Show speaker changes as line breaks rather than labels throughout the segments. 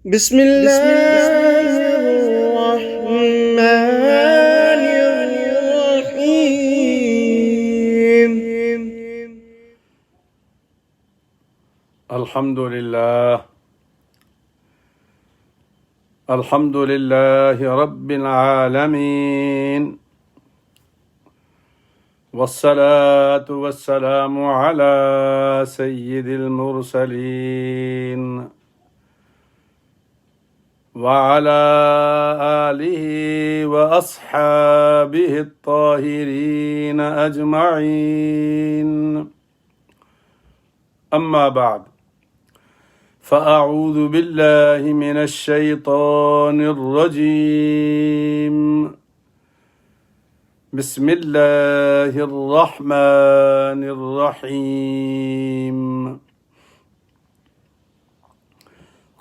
بسم الله الرحمن الرحيم.
الحمد لله رب العالمين، والصلاة والسلام على سيد المرسلين وعلى آله وأصحابه الطاهرين أجمعين. أما بعد، فأعوذ بالله من الشيطان الرجيم. بسم الله الرحمن الرحيم.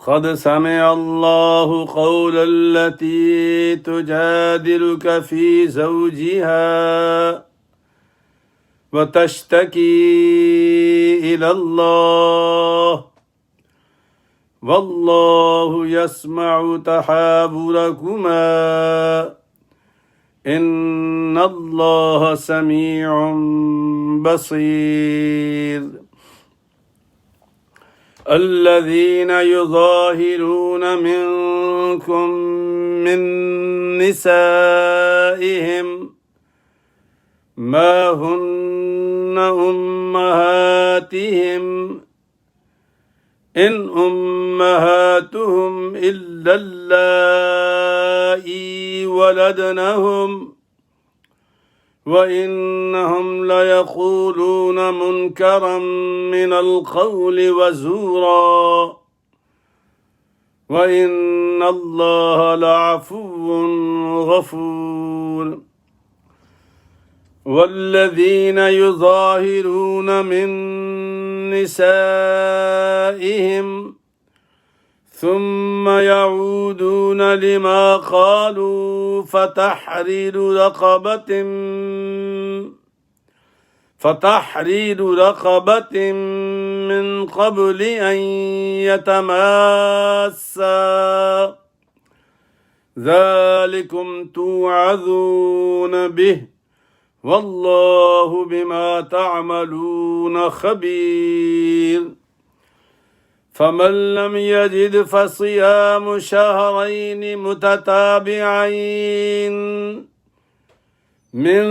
قد سمع الله قول التي تجادلك في زوجها وتشتكي إلى الله والله يسمع تحاوركما إن الله سميع بصير. الذين يظاهرون منكم من نسائهم ما هن أمهاتهم إن أمهاتهم إلا اللائي ولدنهم وإنهم ليقولون منكرا من القول وزورا وإن الله لعفو غفور. والذين يظاهرون من نسائهم ثم يعودون لما قالوا فتحرير رقبة من قبل أن يتماسا ذلكم توعظون به والله بما تعملون خبير. فمن لم يجد فصيام شهرين متتابعين من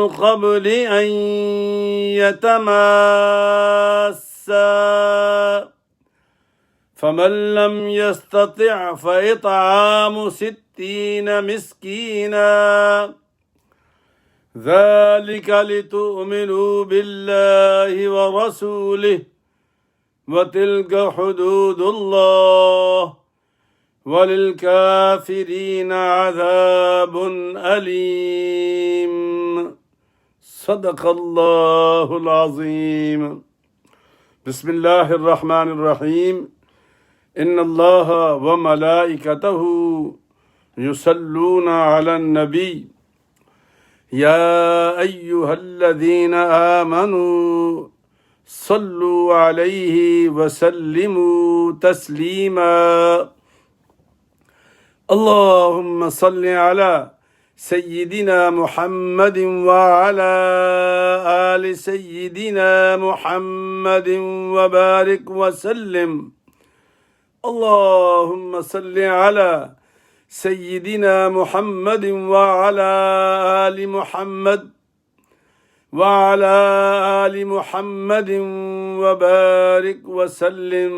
قبل أن يتماسا فمن لم يستطع فإطعام 60 مسكينا ذلك لتؤمنوا بالله ورسوله وتلك حدود الله وللكافرين عذاب أليم. صدق الله العظيم. بسم الله الرحمن الرحيم. إن الله وملائكته يصلون على النبي يا أيها الذين آمنوا صلوا عليه وسلموا تسليما. اللهم صل على سيدنا محمد وعلى آل سيدنا محمد وبارك وسلم. اللهم صل على سيدنا محمد وعلى آل محمد وعلى آل محمد وبارك وسلم.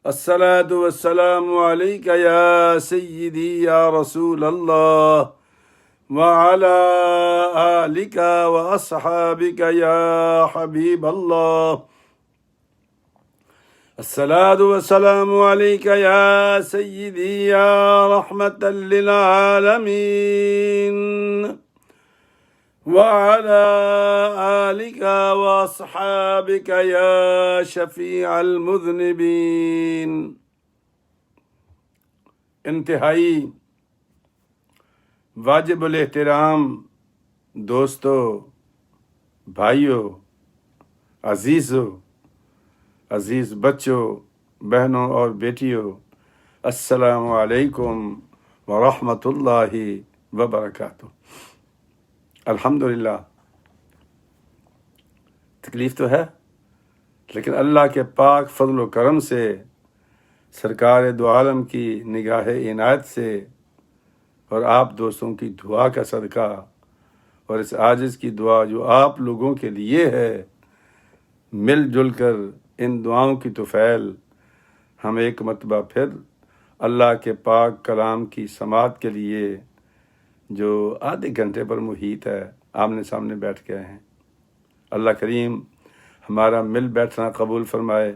الصلاة والسلام عليك يا سيدي يا رسول الله وعلى آلك وأصحابك يا حبيب الله. الصلاة والسلام عليك يا سيدي يا رحمة للعالمين وعلى آلك وأصحابك يا شفيع المذنبين. انتہائی واجب الاحترام دوستو، بھائیو، عزیزو، عزیز بچوں، بہنوں اور بیٹیوں، السلام علیکم ورحمۃ اللہ وبرکاتہ۔ الحمدللہ، تکلیف تو ہے، لیکن اللہ کے پاک فضل و کرم سے، سرکار دو عالم کی نگاہ عنایت سے، اور آپ دوستوں کی دعا کا صدقہ، اور اس عاجز کی دعا جو آپ لوگوں کے لیے ہے، مل جل کر ان دعاؤں کی طفیل ہم ایک مرتبہ پھر اللہ کے پاک کلام کی سماعت کے لیے جو آدھے گھنٹے پر محیط ہے، آمنے سامنے بیٹھ گئے ہیں۔ اللہ کریم ہمارا مل بیٹھنا قبول فرمائے،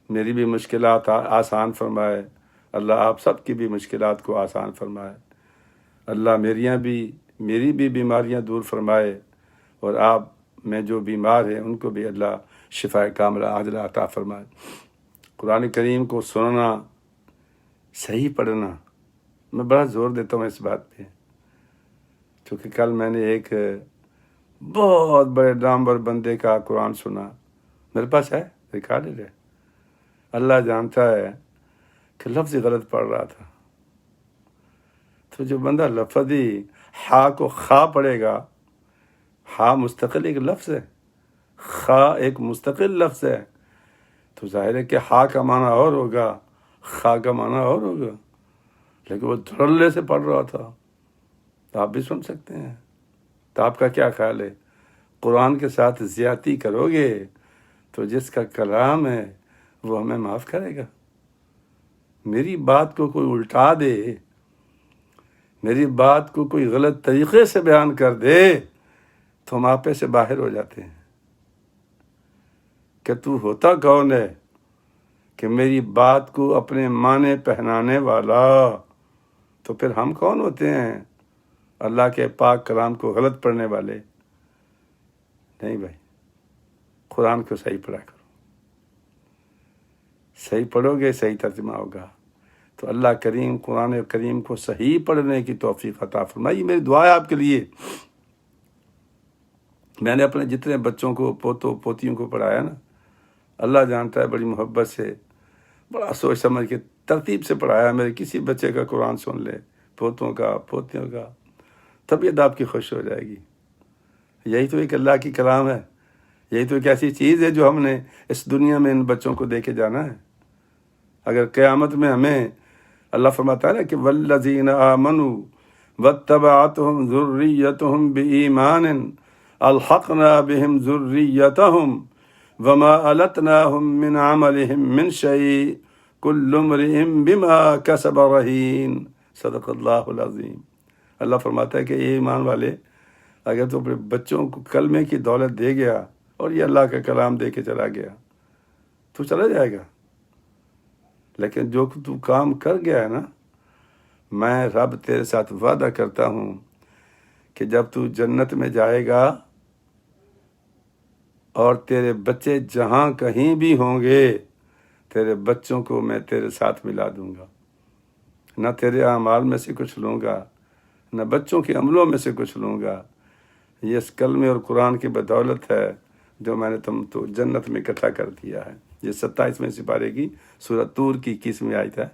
میری بھی مشکلات آسان فرمائے، اللہ آپ سب کی بھی مشکلات کو آسان فرمائے، اللہ میری بھی بیماریاں دور فرمائے، اور آپ میں جو بیمار ہیں ان کو بھی اللہ شفا کاملہ عاجلہ عطا فرمائے۔ قرآن کریم کو سننا، صحیح پڑھنا، میں بڑا زور دیتا ہوں اس بات پہ، کیونکہ کل میں نے ایک بہت بڑے ڈامبر بندے کا قرآن سنا، میرے پاس ہے، ریکارڈڈ ہے، اللہ جانتا ہے کہ لفظ غلط پڑھ رہا تھا۔ تو جو بندہ لفظ ہی ہا کو خا پڑھے گا، ہا مستقل ایک لفظ ہے، خا ایک مستقل لفظ ہے، تو ظاہر ہے کہ ہا کا معنی اور ہوگا، خا کا معنی اور ہوگا، لیکن وہ دھڑلے سے پڑھ رہا تھا، تو آپ بھی سن سکتے ہیں۔ تو آپ کا کیا خیال ہے؟ قرآن کے ساتھ زیادتی کرو گے تو جس کا کلام ہے وہ ہمیں معاف کرے گا۔ میری بات کو کوئی الٹا دے، میری بات کو کوئی غلط طریقے سے بیان کر دے تو ہم آپے سے باہر ہو جاتے ہیں کہ تو ہوتا کون ہے کہ میری بات کو اپنے معنی پہنانے والا؟ تو پھر ہم کون ہوتے ہیں اللہ کے پاک کلام کو غلط پڑھنے والے؟ نہیں بھائی، قرآن کو صحیح پڑھا کرو، صحیح پڑھو گے صحیح ترجمہ ہوگا۔ تو اللہ کریم قرآن کریم کو صحیح پڑھنے کی توفیق عطا فرمائے۔ یہ میری دعا ہے آپ کے لیے۔ میں نے اپنے جتنے بچوں کو، پوتوں پوتیوں کو پڑھایا نا، اللہ جانتا ہے بڑی محبت سے، بڑا سوچ سمجھ کے ترتیب سے پڑھایا۔ میرے کسی بچے کا قرآن سن لے، پوتوں کا، پوتیوں کا، طبیعت آپ کی خوش ہو جائے گی۔ یہی تو ایک اللہ کی کلام ہے، یہی تو ایک ایسی چیز ہے جو ہم نے اس دنیا میں ان بچوں کو دے کے جانا ہے۔ اگر قیامت میں ہمیں اللہ فرماتا ہے نا کہ والذین آمنوا واتبعتهم ذریتهم بإیمان الحقنا بهم ذریتهم وما ألتناهم من عملهم من شيء كل امرئ بما كسب رهین، صدق اللہ العظیم۔ اللہ فرماتا ہے کہ یہ ایمان والے اگر تو اپنے بچوں کو کلمے کی دولت دے گیا اور یہ اللہ کا کلام دے کے چلا گیا تو چلا جائے گا، لیکن جو تو کام کر گیا ہے نا، میں رب تیرے ساتھ وعدہ کرتا ہوں کہ جب تو جنت میں جائے گا اور تیرے بچے جہاں کہیں بھی ہوں گے، تیرے بچوں کو میں تیرے ساتھ ملا دوں گا، نہ تیرے اعمال میں سے کچھ لوں گا، نہ بچوں کے عملوں میں سے کچھ لوں گا۔ یہ اس کلمے اور قرآن کی بدولت ہے جو میں نے تم تو جنت میں اکٹھا کر دیا ہے۔ یہ 27ویں سپارے کی سورۃ طور کی 21ویں آیت ہے۔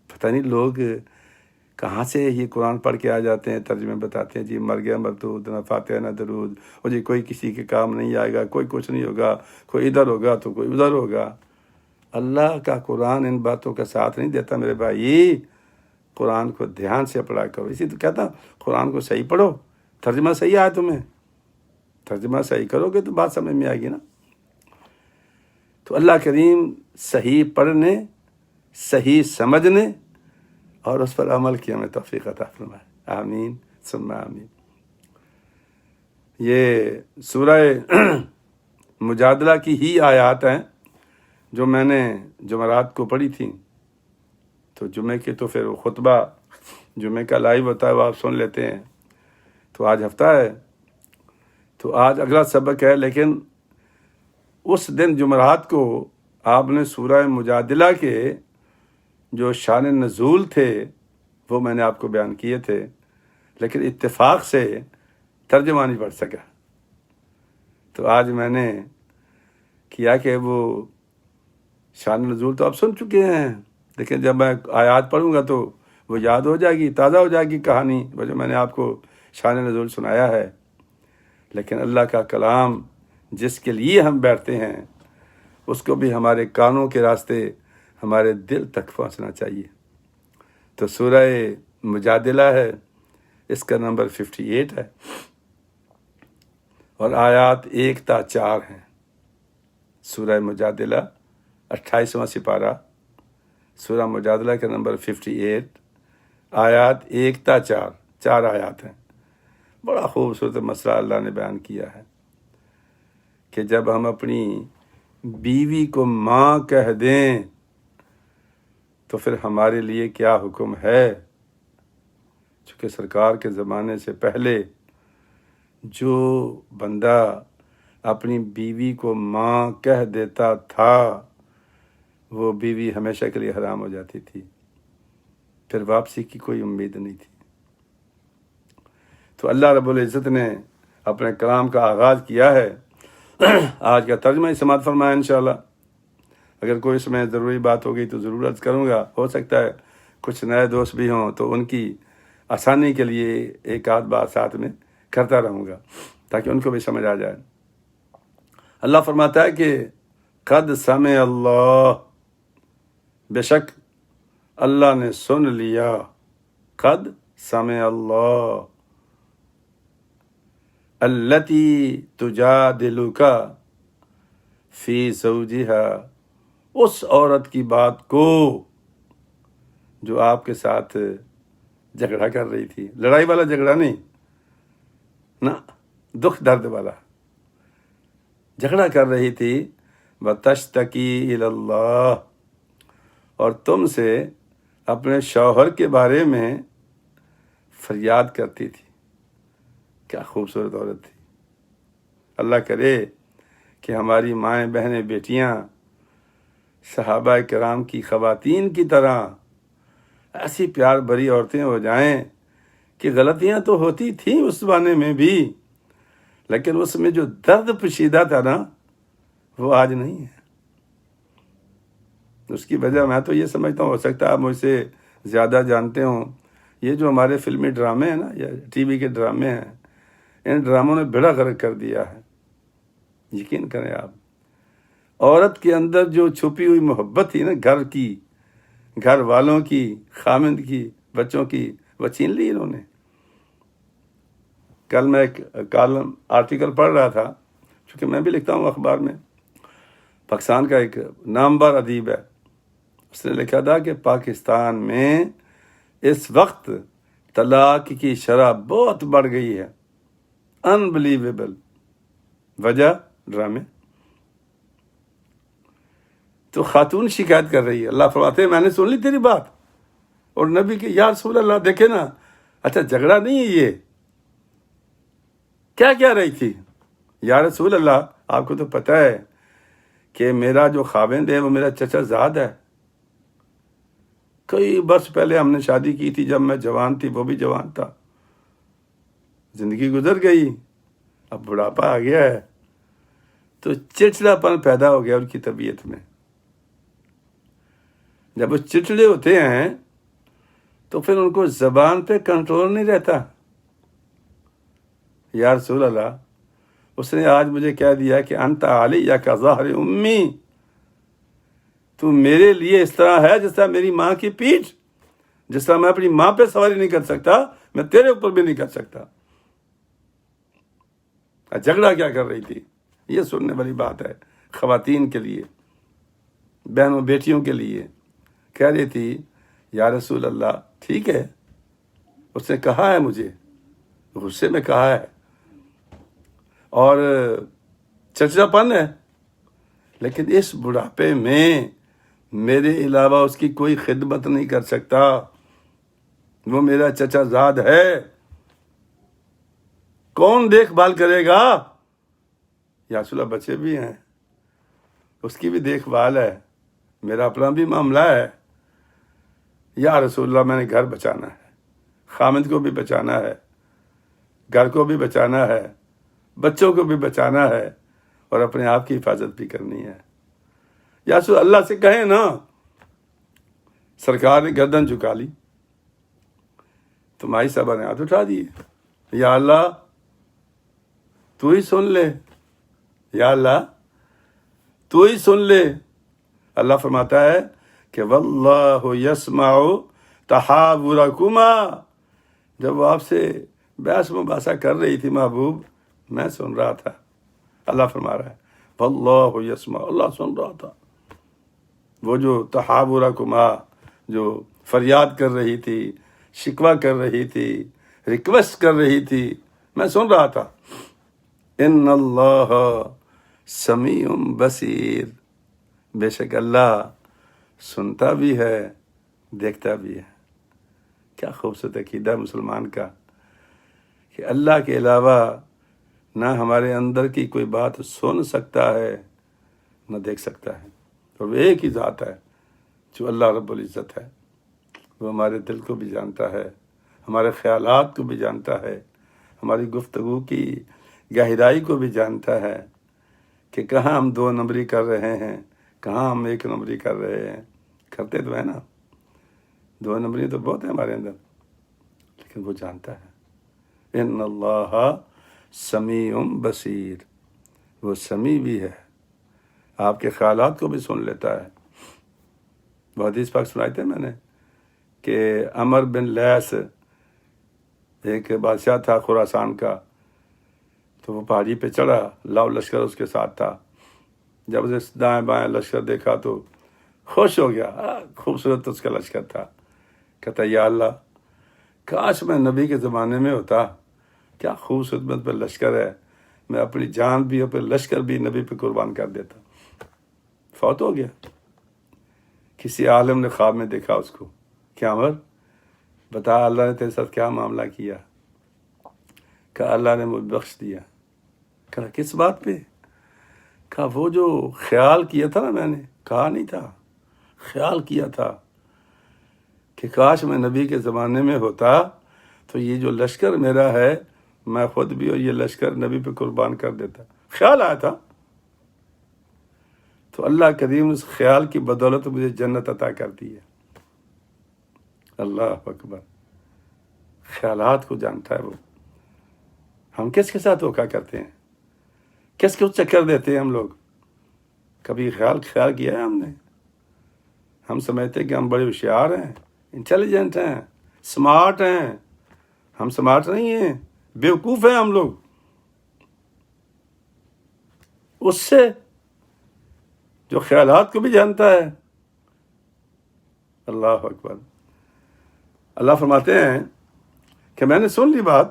پتہ نہیں لوگ کہاں سے یہ قرآن پڑھ کے آ جاتے ہیں، ترجمے بتاتے ہیں، جی مر گیا مردود، نہ فاتحہ نہ درود، اور جی کوئی کسی کے کام نہیں آئے گا، کوئی کچھ نہیں ہوگا، کوئی ادھر ہوگا تو کوئی ادھر ہوگا۔ اللہ کا قرآن ان باتوں کا ساتھ نہیں دیتا میرے بھائی۔ قرآن کو دھیان سے پڑھا کرو، اسی تو کہتا ہوں قرآن کو صحیح پڑھو، ترجمہ صحیح آئے تمہیں، ترجمہ صحیح کرو گے تو بات سمجھ میں آئے گی نا۔ تو اللہ کریم صحیح پڑھنے، صحیح سمجھنے اور اس پر عمل کی ہمیں توفیق عطا فرمائے، آمین ثم آمین۔ یہ سورہ مجادلہ کی ہی آیات ہیں جو میں نے جمعرات کو پڑھی تھیں، تو جمعے کے تو پھر وہ خطبہ جمعے کا لائیو ہوتا ہے وہ آپ سن لیتے ہیں۔ تو آج ہفتہ ہے تو آج اگلا سبق ہے، لیکن اس دن جمعرات کو آپ نے سورہ مجادلہ کے جو شان نزول تھے وہ میں نے آپ کو بیان کیے تھے، لیکن اتفاق سے ترجمہ نہیں پڑھ سکا۔ تو آج میں نے کیا کہ وہ شان نزول تو آپ سن چکے ہیں، لیکن جب میں آیات پڑھوں گا تو وہ یاد ہو جائے گی، تازہ ہو جائے گی کہانی وہ جو میں نے آپ کو شان نزول سنایا ہے۔ لیکن اللہ کا کلام جس کے لیے ہم بیٹھتے ہیں اس کو بھی ہمارے کانوں کے راستے ہمارے دل تک پہنچنا چاہیے۔ تو سورہ مجادلہ ہے، اس کا نمبر 58 ہے، اور آیات 1 تا 4 ہیں۔ سورہ مجادلہ 28واں سپارہ، سورہ مجادلہ کا نمبر 58، آیات 1 تا 4، 4 آیات ہیں۔ بڑا خوبصورت مسئلہ اللہ نے بیان کیا ہے کہ جب ہم اپنی بیوی کو ماں کہہ دیں تو پھر ہمارے لیے کیا حکم ہے۔ چونکہ سرکار کے زمانے سے پہلے جو بندہ اپنی بیوی کو ماں کہہ دیتا تھا وہ بیوی ہمیشہ کے لیے حرام ہو جاتی تھی، پھر واپسی کی کوئی امید نہیں تھی۔ تو اللہ رب العزت نے اپنے کلام کا آغاز کیا ہے۔ آج کا ترجمہ ہی سماعت فرمائے انشاءاللہ۔ اگر کوئی اس میں ضروری بات ہوگی تو ضرور عرض کروں گا، ہو سکتا ہے کچھ نئے دوست بھی ہوں تو ان کی آسانی کے لیے ایک آدھ بات ساتھ میں کرتا رہوں گا تاکہ ان کو بھی سمجھ آ جائے۔ اللہ فرماتا ہے کہ قد سمع اللہ، بے شک اللہ نے سن لیا، قد سمع اللہ التی تجادلک فی زوجہا، اس عورت کی بات کو جو آپ کے ساتھ جھگڑا کر رہی تھی، لڑائی والا جھگڑا نہیں نا، دکھ درد والا جھگڑا کر رہی تھی، وتشتکی الی اللہ، اور تم سے اپنے شوہر کے بارے میں فریاد کرتی تھی۔ کیا خوبصورت عورت تھی۔ اللہ کرے کہ ہماری مائیں بہنیں بیٹیاں صحابہ کرام کی خواتین کی طرح ایسی پیار بھری عورتیں ہو جائیں کہ غلطیاں تو ہوتی تھیں اس زمانے میں بھی، لیکن اس میں جو درد پوشیدہ تھا نا وہ آج نہیں ہے۔ اس کی وجہ میں تو یہ سمجھتا ہوں، ہو سکتا ہے آپ مجھ سے زیادہ جانتے ہوں، یہ جو ہمارے فلمی ڈرامے ہیں نا یا ٹی وی کے ڈرامے ہیں، ان ڈراموں نے بڑا غرق کر دیا ہے۔ یقین کریں آپ، عورت کے اندر جو چھپی ہوئی محبت تھی نا، گھر کی، گھر والوں کی، خامند کی، بچوں کی، وہ چھین لی انہوں نے۔ کل میں ایک کالم آرٹیکل پڑھ رہا تھا، چونکہ میں بھی لکھتا ہوں اخبار میں، پاکستان کا ایک نامور ادیب ہے، اس نے لکھا تھا کہ پاکستان میں اس وقت طلاق کی شرح بہت بڑھ گئی ہے، انبلیویبل، وجہ ڈرامے۔ تو خاتون شکایت کر رہی ہے، اللہ فرماتے ہیں میں نے سن لی تیری بات، اور نبی کہ یا رسول اللہ دیکھے نا، اچھا جھگڑا نہیں ہے یہ، کیا کہہ رہی تھی؟ یا رسول اللہ آپ کو تو پتہ ہے کہ میرا جو خاوند ہے وہ میرا چچا زاد ہے، کئی برس پہلے ہم نے شادی کی تھی، جب میں جوان تھی وہ بھی جوان تھا، زندگی گزر گئی، اب بڑھاپا آ گیا ہے، تو چڑچڑا پن پیدا ہو گیا ان کی طبیعت میں۔ جب وہ چڑچڑے ہوتے ہیں تو پھر ان کو زبان پہ کنٹرول نہیں رہتا۔ یا رسول اللہ اس نے آج مجھے کہہ دیا کہ انت علیہ کا ظہر امی، تو میرے لیے اس طرح ہے جس طرح میری ماں کی پیٹھ، جس طرح میں اپنی ماں پہ سواری نہیں کر سکتا میں تیرے اوپر بھی نہیں کر سکتا۔ جھگڑا کیا کر رہی تھی؟ یہ سننے والی بات ہے خواتین کے لیے، بہنوں بیٹیوں کے لیے۔ کہہ رہی تھی یا رسول اللہ ٹھیک ہے، اس نے کہا ہے، مجھے غصے میں کہا ہے اور چچا پن ہے، لیکن اس بڑھاپے میں میرے علاوہ اس کی کوئی خدمت نہیں کر سکتا، وہ میرا چچا زاد ہے، کون دیکھ بھال کرے گا؟ یا رسول اللہ بچے بھی ہیں، اس کی بھی دیکھ بھال ہے، میرا اپنا بھی معاملہ ہے۔ یا رسول اللہ میں نے گھر بچانا ہے، خامد کو بھی بچانا ہے، گھر کو بھی بچانا ہے، بچوں کو بھی بچانا ہے، اور اپنے آپ کی حفاظت بھی کرنی ہے۔ یا رسول اللہ سے کہیں نا. سرکار نے گردن جھکا لی. تو مائی صاحبہ نے ہاتھ اٹھا دیے. یا اللہ تو ہی سن لے, یا اللہ تو ہی سن لے. اللہ فرماتا ہے کہ واللہ یسمع تحاورکما. جب وہ آپ سے بحث مباحثہ کر رہی تھی محبوب, میں سن رہا تھا. اللہ فرما رہا ہے واللہ یسمع, اللہ سن رہا تھا. وہ جو تحاورکما, جو فریاد کر رہی تھی, شکوہ کر رہی تھی, ریکویسٹ کر رہی تھی, میں سن رہا تھا. ان اللہ سمیع بصیر. بے شک اللہ سنتا بھی ہے, دیکھتا بھی ہے. کیا خوبصورت عقیدہ مسلمان کا کہ اللہ کے علاوہ نہ ہمارے اندر کی کوئی بات سن سکتا ہے نہ دیکھ سکتا ہے. اور وہ ایک ہی ذات ہے جو اللہ رب العزت ہے. وہ ہمارے دل کو بھی جانتا ہے, ہمارے خیالات کو بھی جانتا ہے, ہماری گفتگو کی گہرائی کو بھی جانتا ہے کہ کہاں ہم 2 نمبری کر رہے ہیں, کہاں ہم 1 نمبری کر رہے ہیں. کرتے تو ہے نا, 2 نمبری تو بہت ہے ہمارے اندر, لیکن وہ جانتا ہے. ان اللہ سمیع بصیر. وہ سمیع بھی ہے, آپ کے خیالات کو بھی سن لیتا ہے. وہ حدیث پاک سنائے تھے میں نے کہ عمر بن لیس ایک بادشاہ تھا خراسان کا. تو وہ پہاڑی پہ چڑھا, لاؤ لشکر اس کے ساتھ تھا. جب اسے دائیں بائیں لشکر دیکھا تو خوش ہو گیا. خوبصورت اس کا لشکر تھا. کہتا یا اللہ کاش میں نبی کے زمانے میں ہوتا, کیا خوبصورت مت پہ لشکر ہے, میں اپنی جان بھی اور لشکر بھی نبی پہ قربان کر دیتا. فوت ہو گیا. کسی عالم نے خواب میں دیکھا اس کو, کیا عمر بتا اللہ نے تیرے ساتھ کیا معاملہ کیا. کہا اللہ نے مجھے بخش دیا. کہا کس بات پہ؟ کہا وہ جو خیال کیا تھا نا, میں نے کہا نہیں تھا, خیال کیا تھا کہ کاش میں نبی کے زمانے میں ہوتا تو یہ جو لشکر میرا ہے میں خود بھی اور یہ لشکر نبی پہ قربان کر دیتا. خیال آیا تھا. تو اللہ کریم اس خیال کی بدولت مجھے جنت عطا کر دی ہے. اللہ اکبر. خیالات کو جانتا ہے وہ. ہم کس کے ساتھ دھوکہ کرتے ہیں, کس کو چکر دیتے ہیں ہم لوگ. کبھی خیال کیا ہے ہم نے؟ ہم سمجھتے کہ ہم بڑے ہوشیار ہیں, انٹیلیجنٹ ہیں, سمارٹ ہیں. ہم سمارٹ نہیں ہیں, بیوقوف ہیں ہم لوگ. اس سے جو خیالات کو بھی جانتا ہے. اللہ اکبر. اللہ فرماتے ہیں کہ میں نے سن لی بات.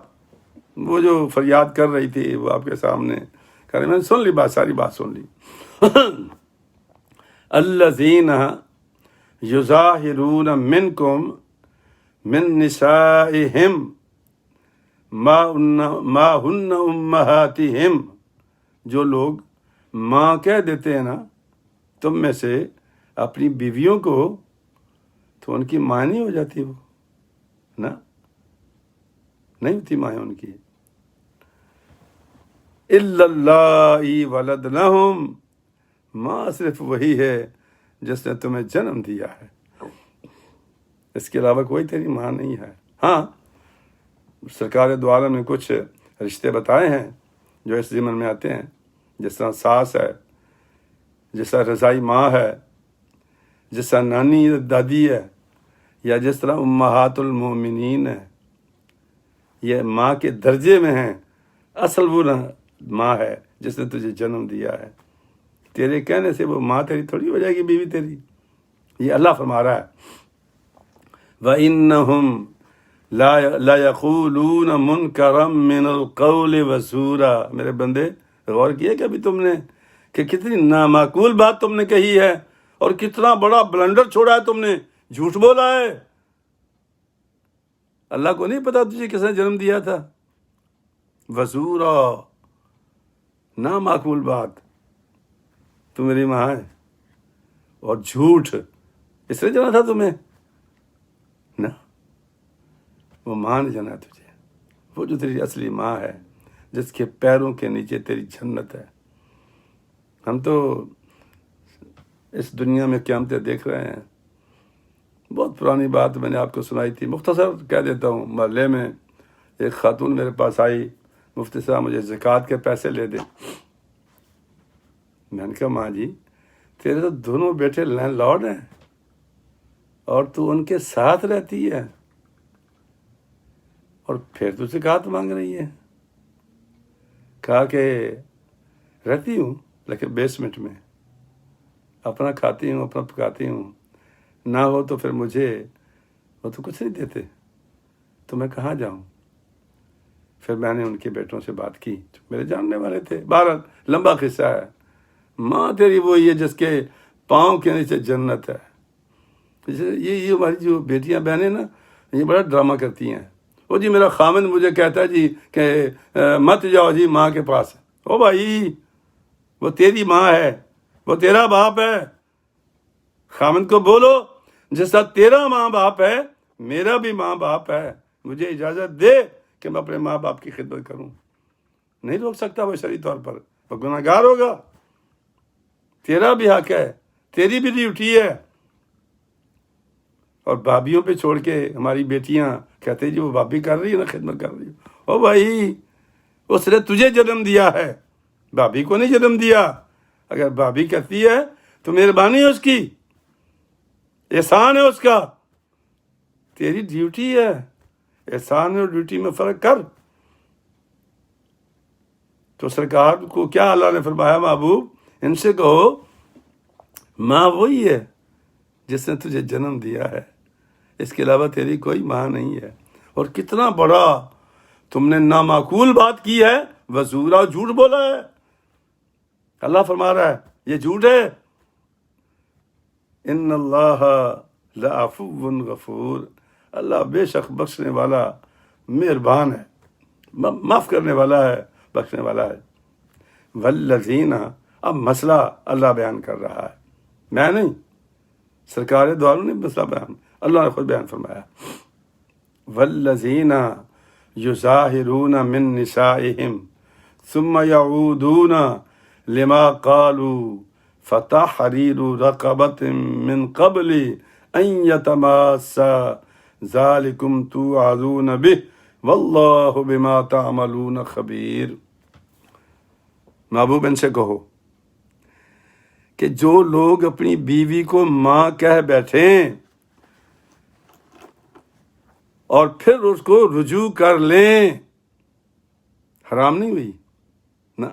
وہ جو فریاد کر رہی تھی وہ آپ کے سامنے کہہ رہی, میں نے سن لی بات, ساری بات سن لی. الذین یظاہرون منکم من نسائہم ما ہن امہاتہم. جو لوگ ماں کہہ دیتے ہیں نا تم میں سے اپنی بیویوں کو, تو ان کی ماں نہیں ہو جاتی وہ نا, نہیں ہوتی ماں ان کی. الا اللہ ولدنہم. ماں صرف وہی ہے جس نے تمہیں جنم دیا ہے, اس کے علاوہ کوئی تیری ماں نہیں ہے. ہاں سرکار دو عالم نے کچھ رشتے بتائے ہیں جو اس ضمن میں آتے ہیں, جس طرح ساس ہے, جس طرح رضائی ماں ہے, جس طرح نانی دادی ہے, یا جس طرح امہات المومنین ہے. یہ ماں کے درجے میں ہیں. اصل وہ ماں ہے جس نے تجھے جنم دیا ہے. تیرے کہنے سے وہ ماں تیری تھوڑی ہو جائے گی بیوی تیری. یہ اللہ فرما رہا ہے. وَإِنَّهُمْ لَا يَقُولُونَ مُنْكَرًا مِّنَ الْقَوْلِ وَزُورًا. میرے بندے غور کیے کہ ابھی تم نے کہ کتنی نامعقول بات تم نے کہی ہے اور کتنا بڑا بلنڈر چھوڑا ہے تم نے, جھوٹ بولا ہے. اللہ کو نہیں پتا تجھے کس نے جنم دیا تھا. وزورا, نامعقول بات, تو میری ماں ہے. اور جھوٹ, اس نے جنا تھا تمہیں نا, وہ ماں نے جنا تجھے. وہ جو تیری اصلی ماں ہے, جس کے پیروں کے نیچے تیری جنت ہے. ہم تو اس دنیا میں قیامتیں دیکھ رہے ہیں. بہت پرانی بات میں نے آپ کو سنائی تھی، مختصر کہہ دیتا ہوں. محلے میں ایک خاتون میرے پاس آئی، مفتی صاحب مجھے زکوٰۃ کے پیسے لے دیں. میں نے کہا ماں جی تیرے تو دونوں بیٹے لینڈ لارڈ ہیں اور تو ان کے ساتھ رہتی ہے اور پھر تو زکوٰۃ مانگ رہی ہے. کہا کہ رہتی ہوں لیکن بیسمنٹ میں، اپنا کھاتی ہوں اپنا پکاتی ہوں، نہ ہو تو پھر مجھے وہ تو کچھ نہیں دیتے، تو میں کہاں جاؤں. پھر میں نے ان کے بیٹوں سے بات کی جو میرے جاننے والے تھے. بہرحال لمبا قصہ ہے. ماں تیری وہی ہے جس کے پاؤں کے نیچے جنت ہے. یہ ہماری جو بیٹیاں بہنیں نا یہ بڑا ڈرامہ کرتی ہیں. وہ جی میرا خامند مجھے کہتا ہے جی کہ مت جاؤ جی ماں کے پاس. او بھائی وہ تیری ماں ہے، وہ تیرا باپ ہے. خامند کو بولو جس طرح تیرا ماں باپ ہے میرا بھی ماں باپ ہے، مجھے اجازت دے کہ میں اپنے ماں باپ کی خدمت کروں. نہیں روک سکتا وہ شرعی طور پر، وہ گناہ گار ہوگا. تیرا بھی حق ہے، تیری بھی ڈیوٹی ہے. اور بھابھیوں پہ چھوڑ کے ہماری بیٹیاں کہتے ہیں جی وہ بھابھی کر رہی ہے نا خدمت کر رہی ہے. او بھائی اس نے تجھے جنم دیا ہے، بھابھی کو نہیں جنم دیا. اگر بھابھی کہتی ہے تو مہربانی ہے اس کی، احسان ہے اس کا. تیری ڈیوٹی ہے، احسان اور ڈیوٹی میں فرق کر. تو سرکار کو کیا اللہ نے فرمایا محبوب ان سے کہو ماں وہی ہے جس نے تجھے جنم دیا ہے، اس کے علاوہ تیری کوئی ماں نہیں ہے. اور کتنا بڑا تم نے نامعقول بات کی ہے، وزورا جھوٹ بولا ہے. اللہ فرما رہا ہے یہ جھوٹ ہے. ان اللہ لعفو غفور، اللہ بے شک بخشنے والا مہربان ہے، معاف کرنے والا ہے، بخشنے والا ہے. والذین، اب مسئلہ اللہ بیان کر رہا ہے، میں نہیں، سرکار دو عالم نے مسئلہ بیان، اللہ نے خود بیان فرمایا. والذین یظاہرون من نسائہم ثم یعودون لما قالوا فتحریر رقبۃ من قبل ان یتماسا ذالکم توعظون بہ واللہ بما تعملون خبیر. محبوب ان سے کہو کہ جو لوگ اپنی بیوی کو ماں کہہ بیٹھیں اور پھر اس کو رجوع کر لیں، حرام نہیں ہوئی نہ،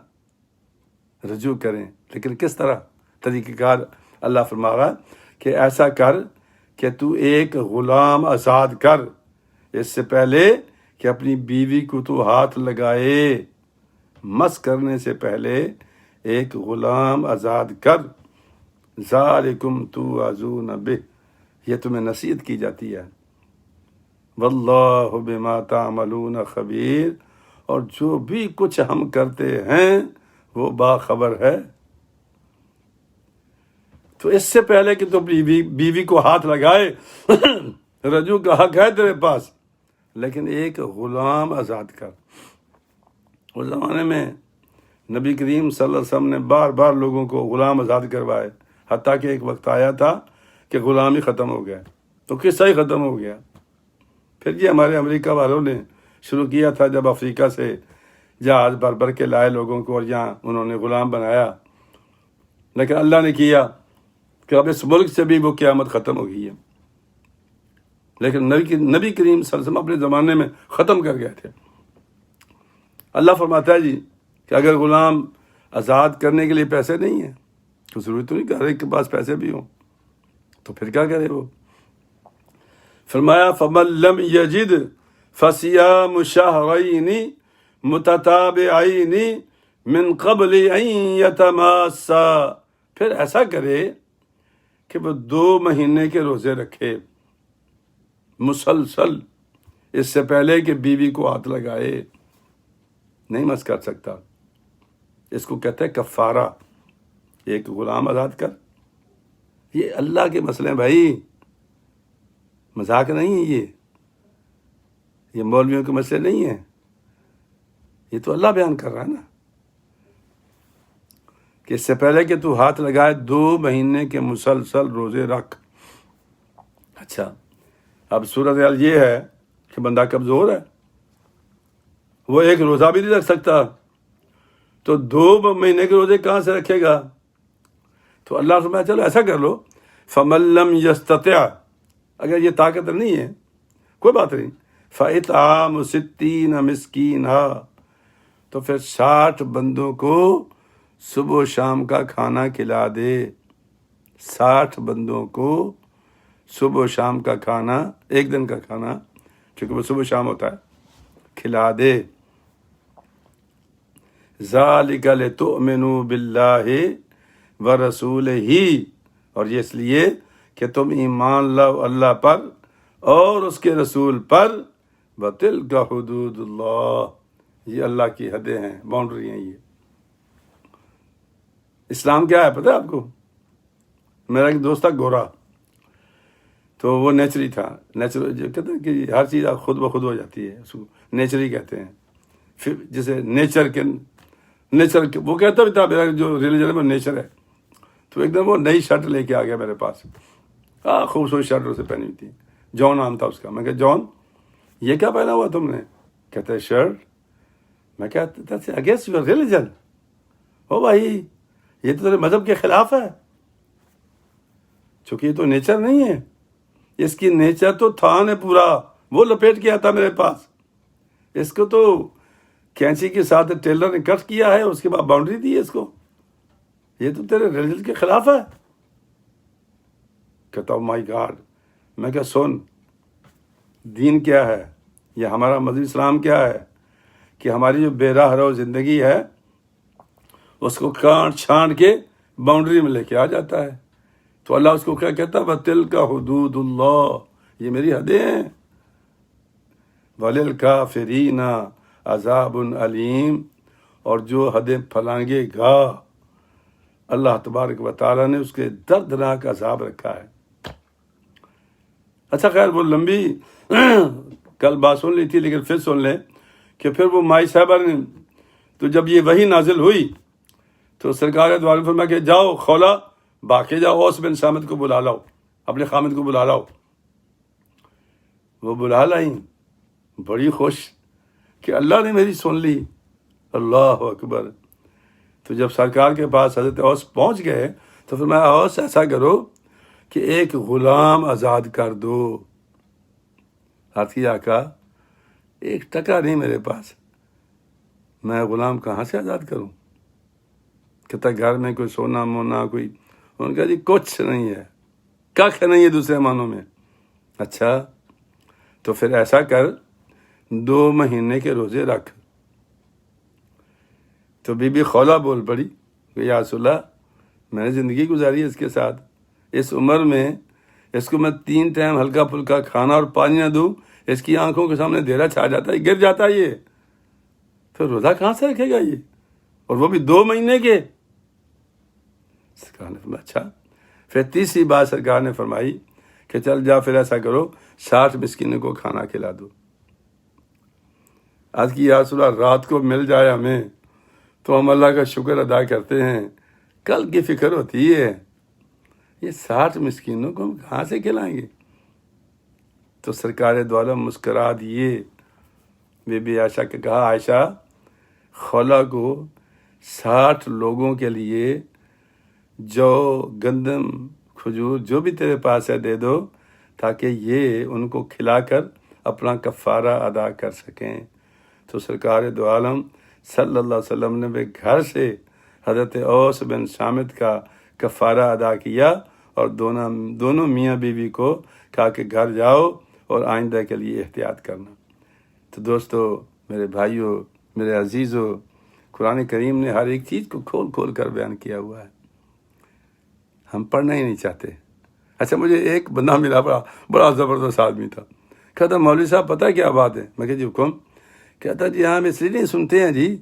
رجوع کریں. لیکن کس طرح طریقہ کار اللہ فرما رہا کہ ایسا کر کہ تو ایک غلام آزاد کر اس سے پہلے کہ اپنی بیوی کو تو ہاتھ لگائے. مس کرنے سے پہلے ایک غلام آزاد کر. ذالکم توعظون بہ، یہ تمہیں نصیحت کی جاتی ہے. واللہ بما تعملون خبیر، اور جو بھی کچھ ہم کرتے ہیں وہ باخبر ہے. تو اس سے پہلے کہ تو بیوی کو ہاتھ لگائے رجوع کا حق ہے تیرے پاس، لیکن ایک غلام آزاد کر. اس زمانے میں نبی کریم صلی اللہ علیہ وسلم نے بار بار لوگوں کو غلام آزاد کروائے، حتیٰ کہ ایک وقت آیا تھا کہ غلام ہی ختم ہو گیا، تو قصہ ہی ختم ہو گیا. پھر یہ ہمارے امریکہ والوں نے شروع کیا تھا، جب افریقہ سے جہاز بھر بھر کے لائے لوگوں کو اور یہاں انہوں نے غلام بنایا. لیکن اللہ نے کیا کہ اب اس ملک سے بھی وہ قیامت ختم ہو گئی ہے. لیکن نبی کریم صلی اللہ علیہ وسلم اپنے زمانے میں ختم کر گئے تھے. اللہ فرماتا ہے جی کہ اگر غلام آزاد کرنے کے لیے پیسے نہیں ہیں تو ضروری تو نہیں کہ ہر ایک کے پاس پیسے بھی ہوں، تو پھر کیا کرے وہ. فرمایا فمن لم یجد فصیام شہرین متتابعین من قبل ان یتماسا، پھر ایسا کرے کہ وہ 2 مہینے کے روزے رکھے مسلسل، اس سے پہلے کہ بیوی کو ہاتھ لگائے. نہیں مس کر سکتا، اس کو کہتے ہیں کفارہ. ایک غلام آزاد کر. یہ اللہ کے مسئلے ہیں بھائی، مذاق نہیں ہے. یہ مولویوں کے مسئلے نہیں ہیں، یہ تو اللہ بیان کر رہا ہے نا. کہ اس سے پہلے کہ تو ہاتھ لگائے 2 مہینے کے مسلسل روزے رکھ. اچھا، اب صورتحال یہ ہے کہ بندہ کمزور ہے، وہ ایک روزہ بھی نہیں رکھ سکتا، تو 2 مہینے کے روزے کہاں سے رکھے گا؟ تو اللہ فرمایا چلو ایسا کر لو، فَمَن لَّمْ يَسْتَطِعْ، اگر یہ طاقت نہیں ہے کوئی بات نہیں، فَإِطْعَامُ 60 مِسْكِينًا، تو پھر 60 بندوں کو صبح و شام کا کھانا کھلا دے. 60 بندوں کو صبح و شام کا کھانا، ایک دن کا کھانا کیونکہ وہ صبح و شام ہوتا ہے، کھلا دے. ذَلِكَ لِتُؤْمِنُوا بِاللَّهِ وَرَسُولِهِ، اور یہ اس لیے کہ تم ایمان لاؤ اللہ پر اور اس کے رسول پر. وَتِلْكَ حُدُودُ اللَّهِ، یہ اللہ کی حدیں ہیں، باؤنڈری ہیں. یہ اسلام کیا ہے پتہ ہے آپ کو؟ میرا ایک دوست تھا گورا، تو وہ نیچری تھا. نیچر جو کہتے ہیں کہ ہر چیز خود بخود ہو جاتی ہے، اس کو نیچری کہتے ہیں. پھر جیسے نیچر کے وہ کہتا بھی تھا میرا جو ریلیجن ہے وہ نیچر ہے. تو ایک دم وہ نئی شرٹ لے کے آ گیا میرے پاس، خوبصورت شرٹ اسے پہنی ہوئی تھی، جان نام تھا اس کا. میں کہا جان یہ کیا پہنا ہوا تم نے؟ کہتا ہے شرٹ. میں کہتا آئی گیس یور ریلیجن. او بھائی یہ تو تیرے مذہب کے خلاف ہے، چونکہ یہ تو نیچر نہیں ہے. اس کی نیچر تو تھا نے پورا وہ لپیٹ کے آتا میرے پاس. اس کو تو کینچی کے ساتھ ٹیلر نے کٹ کیا ہے، اس کے بعد باؤنڈری دی ہے اس کو. یہ تو تیرے ریلیجن کے خلاف ہے. کہتا ہوں مائی گاڈ. میں کہا سن، دین کیا ہے، یہ ہمارا مذہب اسلام کیا ہے کہ ہماری جو بے راہ رو زندگی ہے اس کو کاٹ چھانٹ کے باؤنڈری میں لے کے آ جاتا ہے. تو اللہ اس کو کیا کہتا ہے؟ وَتِلْكَ حُدُودُ اللَّهِ، یہ میری حدیں ہیں. وَلِلْكَافِرِينَ عَذَابٌ عَلِيمٌ، اور جو حدیں پھلانگے گا اللہ تبارک و تعالیٰ نے اس کے دردناک عذاب رکھا ہے. اچھا خیر وہ لمبی کل بات سن لی تھی، لیکن پھر سن لیں کہ پھر وہ مائی صاحبہ نے، تو جب یہ وحی نازل ہوئی تو سرکار دو عالم فرمایا کہ جاؤ خولا باقی جاؤ، اوس بن صامت کو بلا لاؤ، اپنے خامد کو بلا لاؤ. وہ بلا لائیں، بڑی خوش کہ اللہ نے میری سن لی. اللہ اکبر. تو جب سرکار کے پاس حضرت اوس پہنچ گئے تو فرمایا اوس ایسا کرو کہ ایک غلام آزاد کر دو. ہاتھی آقا 1 ٹکا نہیں میرے پاس، میں غلام کہاں سے آزاد کروں؟ کہتا گھر میں کوئی سونا مونا کوئی. ان کا جی کچھ نہیں ہے، کخ نہیں ہے دوسرے معنوں میں. اچھا تو پھر ایسا کر 2 مہینے کے روزے رکھ. تو بی بی خولا بول پڑی کہ یا رسول اللہ میں نے زندگی گزاری ہے اس کے ساتھ، اس عمر میں اس کو میں 3 ٹائم ہلکا پھلکا کھانا اور پانی نہ دوں، اس کی آنکھوں کے سامنے اندھیرا چھا جاتا ہے، گر جاتا ہے یہ، تو روزہ کہاں سے رکھے گا یہ، اور وہ بھی 2 مہینے کے. سرکار نے فرمایا اچھا. پھر تیسری بات سرکار نے فرمائی کہ چل جا پھر ایسا کرو 60 مسکینوں کو کھانا کھلا دو. آج کی یا رسول اللہ رات کو مل جائے ہمیں تو ہم اللہ کا شکر ادا کرتے ہیں، کل کی فکر ہوتی ہے. یہ 60 مسکینوں کو ہم کہاں سے کھلائیں گے؟ تو سرکار دو عالم مسکرا دیے. بی بی عائشہ کے کہا عائشہ خولا کو 60 لوگوں کے لیے جو گندم کھجور جو بھی تیرے پاس ہے دے دو، تاکہ یہ ان کو کھلا کر اپنا کفارہ ادا کر سکیں. تو سرکار دو عالم صلی اللہ علیہ وسلم نے بھی گھر سے حضرت اوس بن صامت کا کفارہ ادا کیا، اور دونوں میاں بیوی کو کہا کہ گھر جاؤ اور آئندہ کے لیے احتیاط کرنا. تو دوستو، میرے بھائیوں، میرے عزیزوں، قرآن کریم نے ہر ایک چیز کو کھول کھول کر بیان کیا ہوا ہے. ہم پڑھنا ہی نہیں چاہتے. اچھا مجھے ایک بندہ ملا، بڑا زبردست آدمی تھا. کہتا مولوی صاحب پتہ کیا بات ہے؟ میں کہا جی حکم. کہتا جی ہم اس لیے نہیں سنتے ہیں جی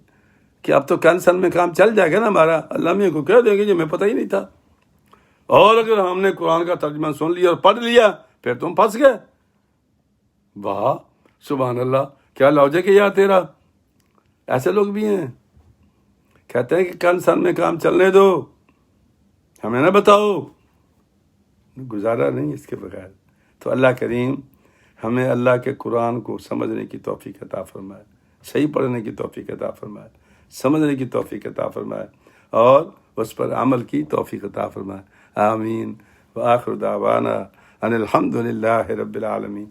کہ اب تو کینسل میں کام چل جائے گا نا ہمارا، اللہ میاں کو کہہ دیں گے جی ہمیں پتہ ہی نہیں تھا، اور اگر ہم نے قرآن کا ترجمہ سن لیا اور پڑھ لیا پھر تم پھنس گئے. واہ سبحان اللہ، کیا لاجک ہے یار تیرا. ایسے لوگ بھی ہیں. کہتے ہیں کہ کنسن میں کام چلنے دو، ہمیں نہ بتاؤ، گزارا نہیں اس کے بغیر۔ تو اللہ کریم ہمیں اللہ کے قرآن کو سمجھنے کی توفیق عطا فرمائے، صحیح پڑھنے کی توفیق عطا فرمائے، سمجھنے کی توفیق عطا فرمائے، اور اس پر عمل کی توفیق عطا فرمائے۔ آمین۔ وآخر دعوانا ان الحمد للہ رب العالمین۔